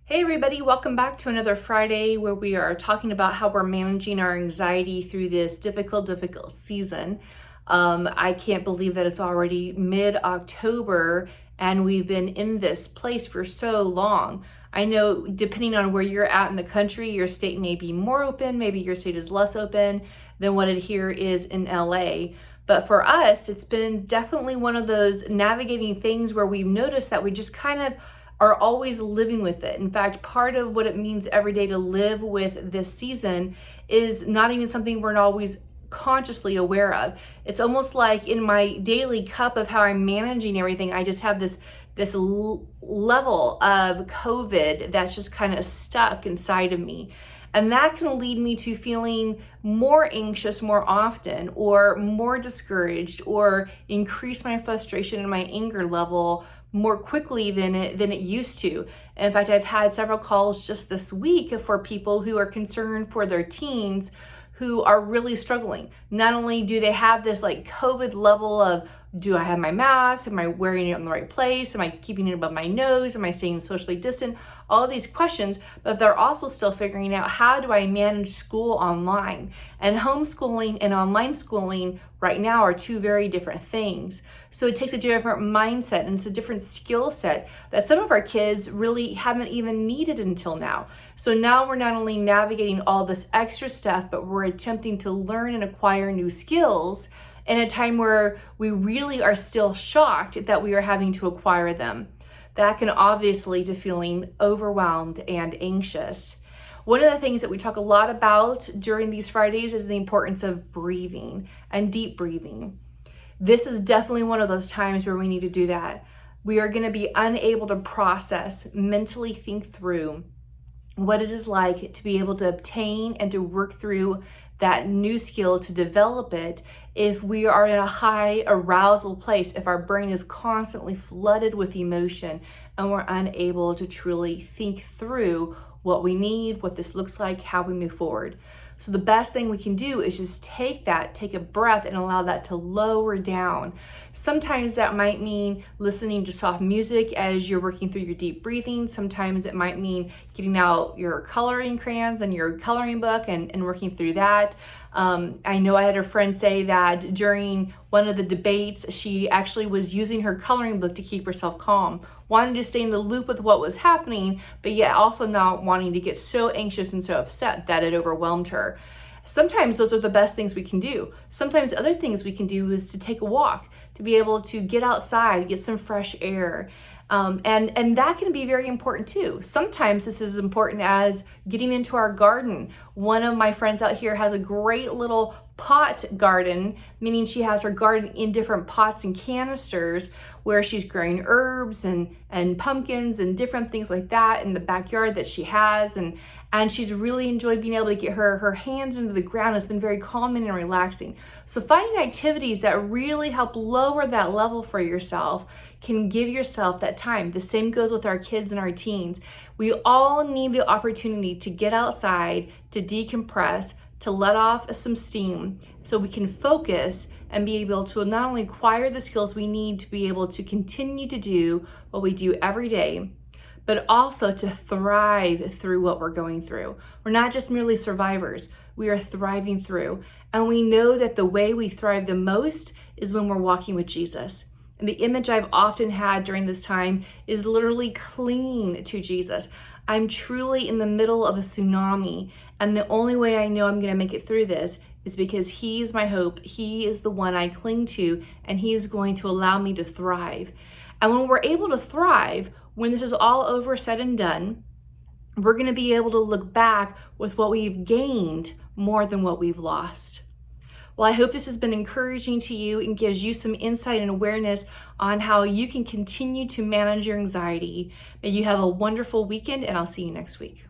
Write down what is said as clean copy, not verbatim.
Hey everybody, welcome back to another Friday where we are talking about how we're managing our anxiety through this difficult season. I can't believe that it's already mid-October and we've been in this place for so long. I know depending on where you're at in the country, your state may be more open, maybe your state is less open than what it here is in LA. But for us, it's been definitely one of those navigating things where we've noticed that we just kind of are always living with it. In fact, part of what it means every day to live with this season is not even something we're always consciously aware of. It's almost like in my daily cup of how I'm managing everything, I just have this level of COVID that's just kind of stuck inside of me. And that can lead me to feeling more anxious more often, or more discouraged, or increase my frustration and my anger level more quickly than it used to. In fact, I've had several calls just this week for people who are concerned for their teens who are really struggling. Not only do they have this like COVID level of, do I have my mask? Am I wearing it in the right place? Am I keeping it above my nose? Am I staying socially distant? All of these questions, but they're also still figuring out, how do I manage school online? And homeschooling and online schooling right now are two very different things. So it takes a different mindset and it's a different skill set that some of our kids really haven't even needed until now. So now we're not only navigating all this extra stuff, but we're attempting to learn and acquire new skills in a time where we really are still shocked that we are having to acquire them. That can obviously to feeling overwhelmed and anxious. One of the things that we talk a lot about during these Fridays is the importance of breathing and deep breathing. This is definitely one of those times where we need to do that. We are going to be unable to process, mentally think through what it is like to be able to obtain and to work through that new skill, to develop it, if we are in a high arousal place, if our brain is constantly flooded with emotion and we're unable to truly think through what we need, what this looks like, how we move forward. So the best thing we can do is just take a breath and allow that to lower down. Sometimes that might mean listening to soft music as you're working through your deep breathing. Sometimes it might mean getting out your coloring crayons and your coloring book and working through that. I know I had a friend say that during one of the debates, she actually was using her coloring book to keep herself calm, wanting to stay in the loop with what was happening, but yet also not wanting to get so anxious and so upset that it overwhelmed her. Sometimes those are the best things we can do. Sometimes other things we can do is to take a walk, to be able to get outside, get some fresh air. And that can be very important too. Sometimes this is important as getting into our garden. One of my friends out here has a great little pot garden, meaning she has her garden in different pots and canisters where she's growing herbs and pumpkins and different things like that in the backyard that she has. And she's really enjoyed being able to get her hands into the ground. It's been very calming and relaxing. So finding activities that really help lower that level for yourself can give yourself that time. The same goes with our kids and our teens. We all need the opportunity to get outside, to decompress, to let off some steam so we can focus and be able to not only acquire the skills we need to be able to continue to do what we do every day, but also to thrive through what we're going through. We're not just merely survivors, we are thriving through. And we know that the way we thrive the most is when we're walking with Jesus. And the image I've often had during this time is literally clinging to Jesus. I'm truly in the middle of a tsunami, and the only way I know I'm going to make it through this is because He is my hope. He is the one I cling to, and He is going to allow me to thrive. And when we're able to thrive, when this is all over, said and done, we're going to be able to look back with what we've gained more than what we've lost. Well, I hope this has been encouraging to you and gives you some insight and awareness on how you can continue to manage your anxiety. May you have a wonderful weekend, and I'll see you next week.